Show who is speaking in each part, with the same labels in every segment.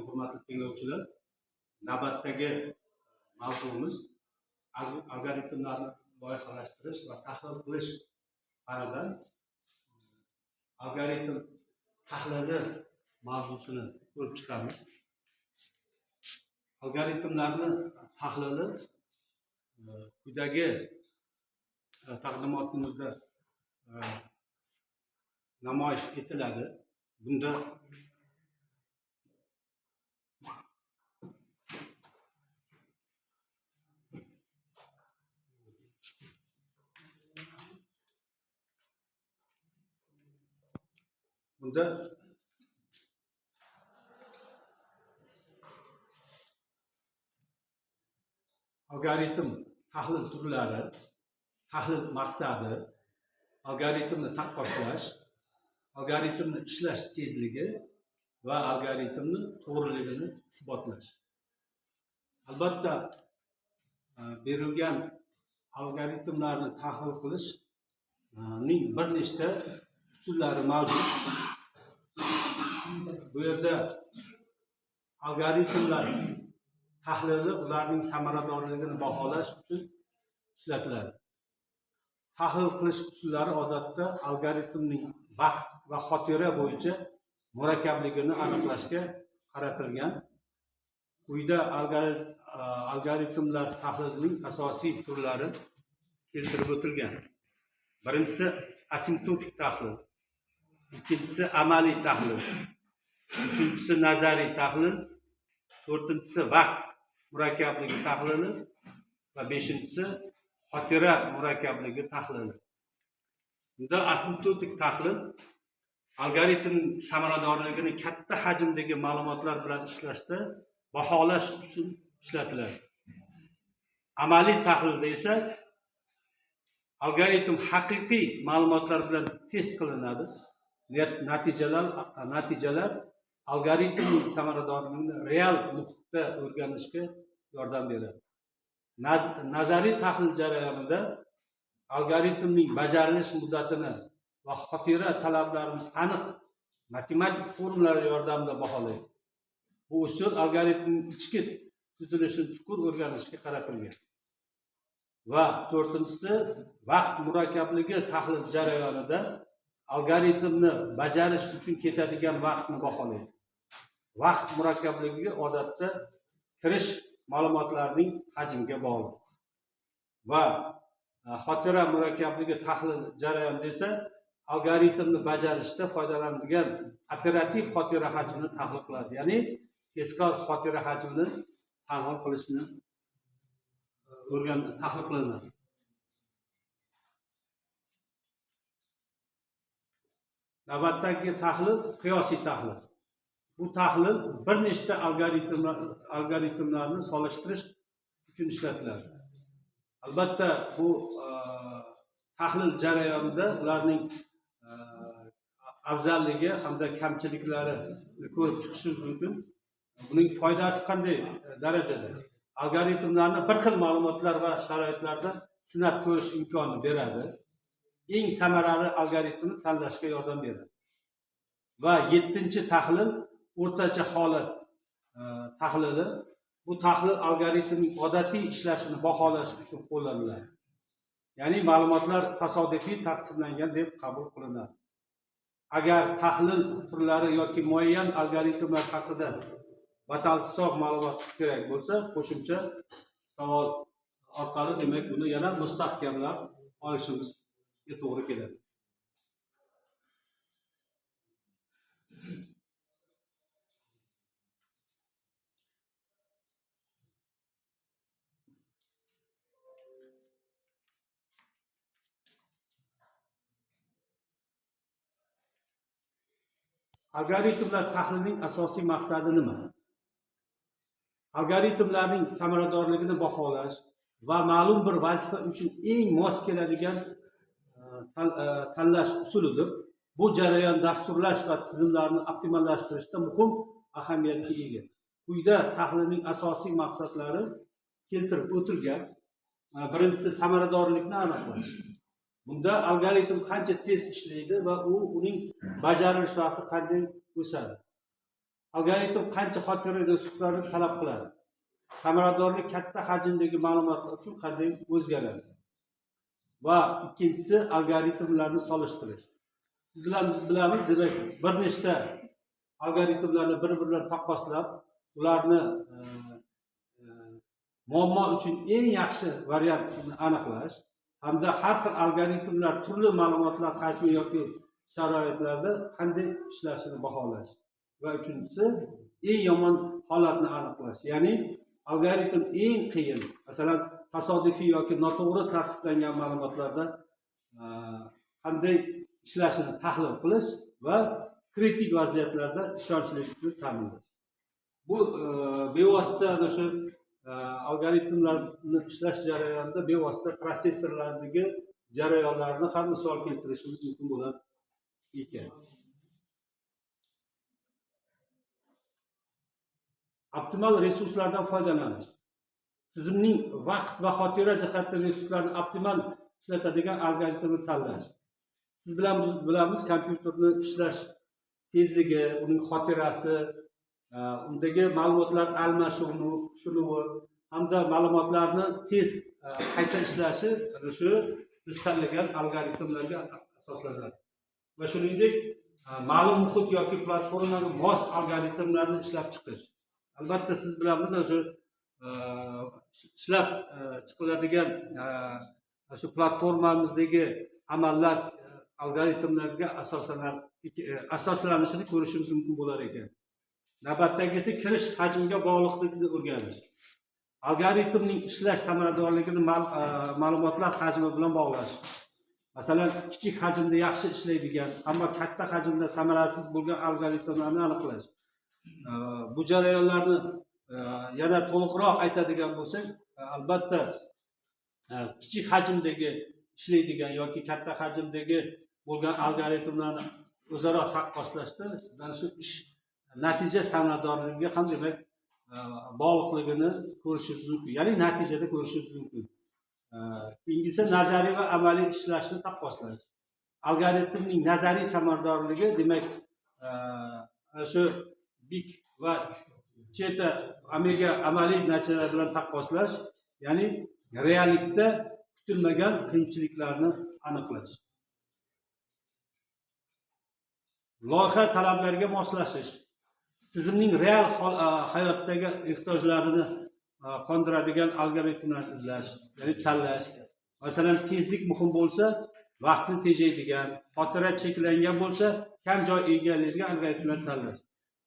Speaker 1: hurmatli tinglovchilar, navbatdagi mavzuimiz algoritmlarni loyihalashtirish va tahlil qilish fanidan algoritm tahlili mavzusini ko'rib chiqamiz. Algoritmlarni tahlili quyidagi taqdimotimizda namoyish etiladi. Bunda algoritm tahlil turlari, tahlil maqsadi, algoritmni taqqoslash, algoritmni ishlash tezligi va algoritmni to'g'riligini isbotlash. Albatta, berilgan algoritmlarni tahlil qilishning bir nechta usullari mavjud. Bu yerda algoritmlar tahlili ularning samaradorligini baholash uchun ishlatiladi. Tahlil qilish usullari odatda algoritmning vaqt va xotira bo'yicha murakkabligini aniqlashga qaratilgan. Quyida algoritmlar tahlilining asosiy turlari keltirib o'tilgan. Birinchisi asimptotik tahlil, ikkinchisi amaliy tahlil, uchinchisi nazariy tahlil, to'rtinchisi vaqt murakkabligi tahlili va beshinchisi xotira murakkabligi tahlili. Bunda asimptotik tahlil algoritmning samaradorligini katta hajmdagi ma'lumotlar bilan ishlashda baholash uchun ishlatiladi. Amaliy tahlilda esa algoritm haqiqiy ma'lumotlar bilan test qilinadi. Natijalar algoritmning samaradorligini real muhitda o'rganishga yordam beradi. Nazariy tahlil jarayonida algoritmning bajarilish muddatini va xotira talablarini aniq matematik formulalar yordamida baholaydi. Bu usul algoritmning ichki tuzilishini chuqur o'rganishga qaratilgan. Va to'rtinchisi vaqt murakkabligi tahlil jarayonida algoritmni bajarish uchun ketadigan vaqtni baholaydi. Vaqt murakkabligi odatda kirish ma'lumotlarning hajmiga bog'liq. Va xotira murakkabligi tahlil jarayonida esa algoritmni bajarishda foydalanilgan operativ xotira hajmini tahlil qiladi. Ya'ni tezkor xotira hajmini tahlil qilishni tahlil qilinadi. Navbatdagi tahlil qiyosiy tahlil. Bu tahlil bir nechta algoritmlarni solishtirish uchun ishlatiladi. Albatta, bu tahlil jarayonida ularning afzalligi hamda kamchiliklarini ko'rib chiqishingiz mumkin. Buning foydasi qanday darajada? Algoritmlarni bir xil ma'lumotlar va sharoitlarda sinab ko'rish imkonini beradi. Eng samarali algoritmni tanlashga yordam beradi. Va 7-chi tahlil o'rtacha holat tahlili. Bu tahlil algoritmning odatiy ishlashini baholash uchun qo'llaniladi. Ya'ni ma'lumotlar tasodifiy taqsimlangan deb qabul qilinadi. Agar tahlil turlari yoki muayyan algoritmlar haqida batafsil ma'lumot kerak bo'lsa, qo'shimcha savol orqali demak buni yana mustahkamlab olishimizga to'g'ri keladi. Algoritmlar tahlilining asosiy maqsadi nima? Algoritmlarning samaradorligini baholash va ma'lum bir vazifa uchun eng mos keladigan tanlash usulidir. Bu jarayon dasturlash va tizimlarni optimallashtirishda muhim ahamiyatga ega. Quyida tahlilning asosiy maqsadlari keltirib o'tilgan. Birinchisi samaradorlikni aniqlash. Bunda algoritm qancha tez ishlaydi va uning bajarilish vaqti qanday o'sadi. algoritm qancha xotira resurslarni talab qiladi, samaradorlik katta hajmdagi ma'lumotlar uchun qanday o'zgaradi va ikkinchisi algoritmlarni solishtirish. Siz bilan biz bilamiz, demak bir nechta algoritmlarni bir-birlaridan taqqoslab, ularni muammo uchun eng yaxshi variantni aniqlash hamda har xil algoritmlar turli ma'lumotlar hajmi yoki sharoitlarda qanday ishlashini baholash va uchinchisi eng yomon holatni aniqlash. Ya'ni algoritm eng qiyin, masalan tasodifiy yoki noto'g'ri tartiblangan ma'lumotlarda qanday ishlashini tahlil qilish va kritik vaziyatlarda ishonchlilikni ta'minlash. Bu bevosita ana shu algoritmlarni ishlash jarayonida bevosita prosessorlardagi jarayonlarni ham misol keltirishimiz mumkin bo'ladi ekan. Optimal resurslardan foydalanish. Tizimning vaqt va xotira jihatdan resurslarni optimal ishlatadigan algoritmni tanlash. Siz bilan biz bilamiz, kompyuterni ishlash tezligi, uning xotirasi, undagi ma'lumotlar almashinuvi hamda ma'lumotlarni tez qayta ishlashi shu biz tanlagan algoritmlarga asoslanadi. Va shuningdek, ma'lum muhit yoki platformaga mos algoritmlarni ishlab chiqish. Albatta siz bilamiz, shu ishlab chiqiladigan shu platformamizdagi amallar algoritmlarga asoslanishini ko'rishimiz mumkin bo'lar ekan. Navbatdagisi kirish hajmiga bog'liqlikni o'rganish. Algoritmning ishlash samaradorligini ma'lumotlar hajmi bilan bog'lash. Masalan, kichik hajmda yaxshi ishlaydigan, ammo katta hajmda samarasiz bo'lgan algoritmlarni aniqlash. Bu jarayonlarni yana to'liqroq aytadigan bo'lsak, albatta kichik hajmdagi ishlaydigan yoki katta hajmdagi bo'lgan algoritmlarni o'zaro taqqoslashda mana shu ish natija samaradorligiga ham demak bog'liqligini ko'rishingiz mumkin. Ya'ni natijada ko'rishingiz mumkin. Keyingisi nazariy va amaliy ishlashni taqqoslash. Algoritmning nazariy samaradorligi demak shu big va cheta omega amaliy natijalar bilan taqqoslash, ya'ni reallikda kutilmagan qiyinchiliklarni aniqlash. Loyiha talablariga moslashish. Tizimning real hayotdagi ehtiyojlarini qondiradigan algoritmlarni izlash, ya'ni tanlash. Masalan, tezlik muhim bo'lsa, vaqtni tejaydigan, xotira cheklangan bo'lsa, kam joy egallaydigan algoritmlarni tanlash.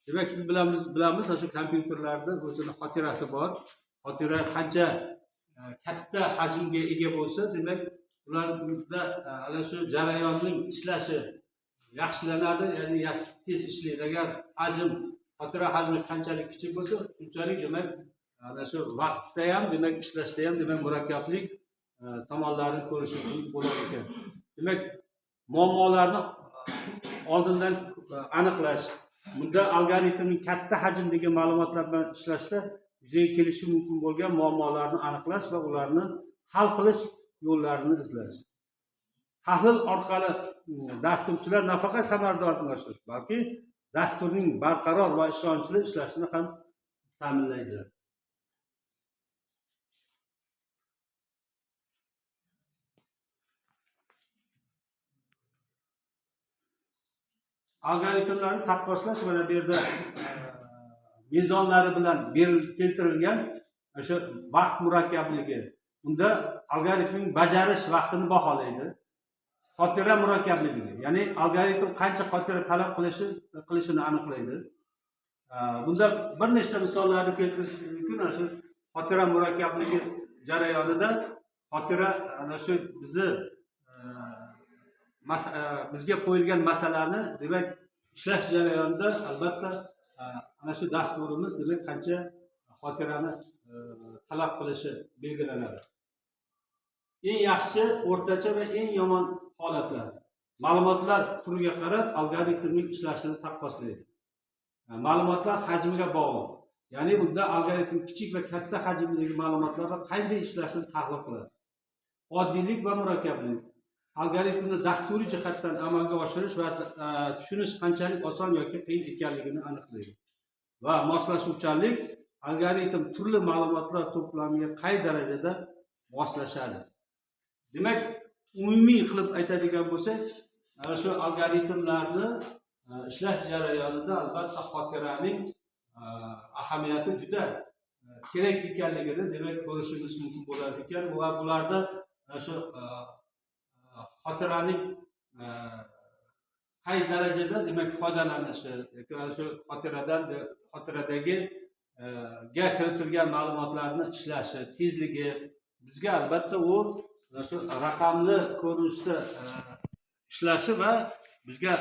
Speaker 1: Demak, siz bilan biz bilamiz, shu kompyuterlarda o'zining xotirasi bor. Xotira qancha katta hajmga ega bo'lsa, demak, ularda ana shu jarayonning ishlashi yaxshilanadi, ya'ni tez ishlaydi. Agar xotira hajmi qanchalik kichik bo'lsa, shunchalik demak ana shu vaqtda ham, demak ishlashda ham demak murakkablik tomonlarini ko'rish bo'lar ekan. Demak, muammolarni oldindan aniqlash, bunda algoritmning katta hajmdagi ma'lumotlar bilan ishlashda yuzaga kelishi mumkin bo'lgan muammolarni aniqlash va ularni hal qilish yo'llarini izlash. Tahlil orqali dasturchilar nafaqat samaradorlikni oshirish, balki dasturning barqaror va ishonchli ishlashini ham ta'minlaydi. Algoritmlarni taqqoslash mana bu yerda mezonlari bilan keltirilgan o'sha vaqt murakkabligi. Unda algoritmning bajarish vaqtini baholaydi. Xotira murakkabligi, ya'ni algoritm qancha xotira talab qilishini aniqlaydi. Bunda bir nechta misollarni keltirish mumkin. Shu xotira murakkabligi jarayonida xotira ana shu bizga qo'yilgan masalani demak ishlash jarayonida albatta ana shu dasturimiz demak qancha xotirani talab qilishi belgilanadi. Eng yaxshi, o'rtacha va eng yomon holatlar. Ma'lumotlar turiga qarab algoritmning ishlashini taqqoslaydi. Ma'lumotlar hajmiga bog'liq. Ya'ni bunda algoritm kichik va katta hajmdagi ma'lumotlarga qanday ishlashini tahlil qiladi. Oddiylik va murakkablik. Algoritmni dasturiy jihatdan amalga oshirish va tushunish qanchalik oson yoki qiyin ekanligini aniqlaydi. va moslashuvchanlik algoritm turli ma'lumotlar to'plamiga qay darajada moslashadi. Demak, umumiy qilib aytadigan bo'lsak, ana shu algoritmlarni ishlash jarayonida albatta xotiraning ahamiyati juda kerak ekanligini demak ko'rishimiz mumkin bo'lar ekan va bularda shu xotiraning qay darajada demak foydalanishi yoki shu xotiradagi ga kiritilgan ma'lumotlarni ishlashi tezligi bizga albatta u shu raqamli ko'rinishda ishlashi va bizga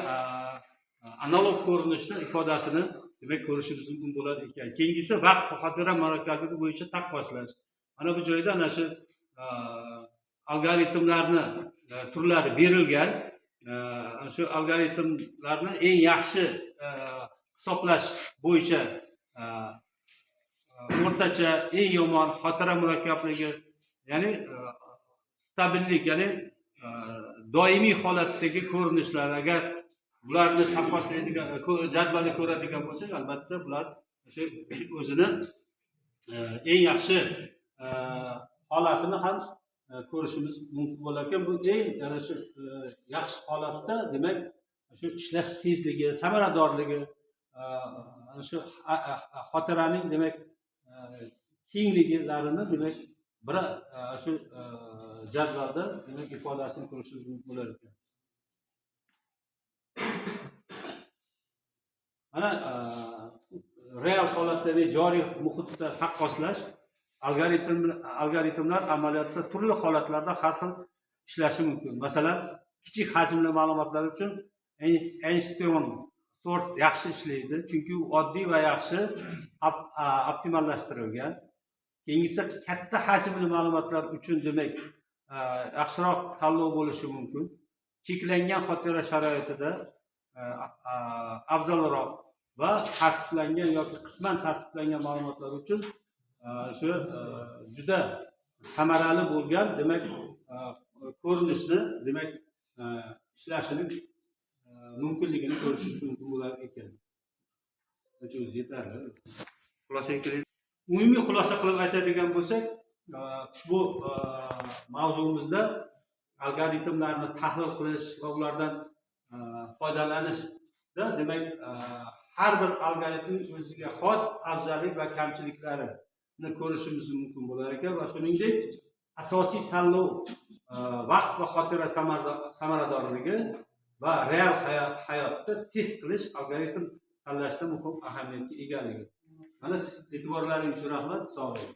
Speaker 1: analog ko'rinishda ifodasini demak ko'rishimiz mumkin bo'lar ekan. Keyingisi vaqt va xotira murakkabligi bo'yicha taqqoslash. Mana bu joyda ana shu algoritmlarni turlari berilgan. Shu algoritmlarni eng yaxshi hisoblash bo'yicha o'rtacha, eng yomon xotira murakkabligi, ya'ni stabillik, ya'ni doimiy holatdagi ko'rinishlar. Agar bularni taqqoslaydigan jadvalni ko'radigan bo'lsak, albatta bular o'sha o'zini eng yaxshi holatini ham ko'rishimiz mumkin bo'lar ekan. Bu eng shu yaxshi holatda demak shu ishlash tezligi, samaradorligi, shu xotiraning demak kengliklarini demak bir shu jadvalda demak ifodasini ko'rishimiz mumkin bo'lar ekan. Mana real holatda va joriy muhitda taqqoslash algoritmlar amaliyotda turli holatlarda har xil ishlashi mumkin. Masalan, kichik hajmli ma'lumotlar uchun Einstein sort yaxshi ishlaydi, chunki u oddiy va yaxshi optimallashtirilgan. Keyingisi katta hajmli ma'lumotlar uchun demak yaxshiroq tanlov bo'lishi mumkin. Cheklangan xotira sharoitida afzalroq va tartiblangan yoki qisman tartiblangan ma'lumotlar uchun shu juda samarali bo'lgan demak ko'rinishni demak ishlashini mumkinligini ko'rish mumkin bo'lar ekan. O'zi yetarli. Umumiy xulosa qilib aytadigan bo'lsak, ushbu mavzumizda algoritmlarni tahlil qilish va ulardan foydalanishda demak har bir algoritmning o'ziga xos afzallik va kamchiliklarini ko'rishimiz mumkin bo'lar ekan va shuningdek asosiy tanlov vaqt va xotira samaradorligi va real hayotda test qilish algoritm tanlashda muhim ahamiyatga egaligi. Mana e'tiborlaringiz uchun rahmat. Sog' bo'ling.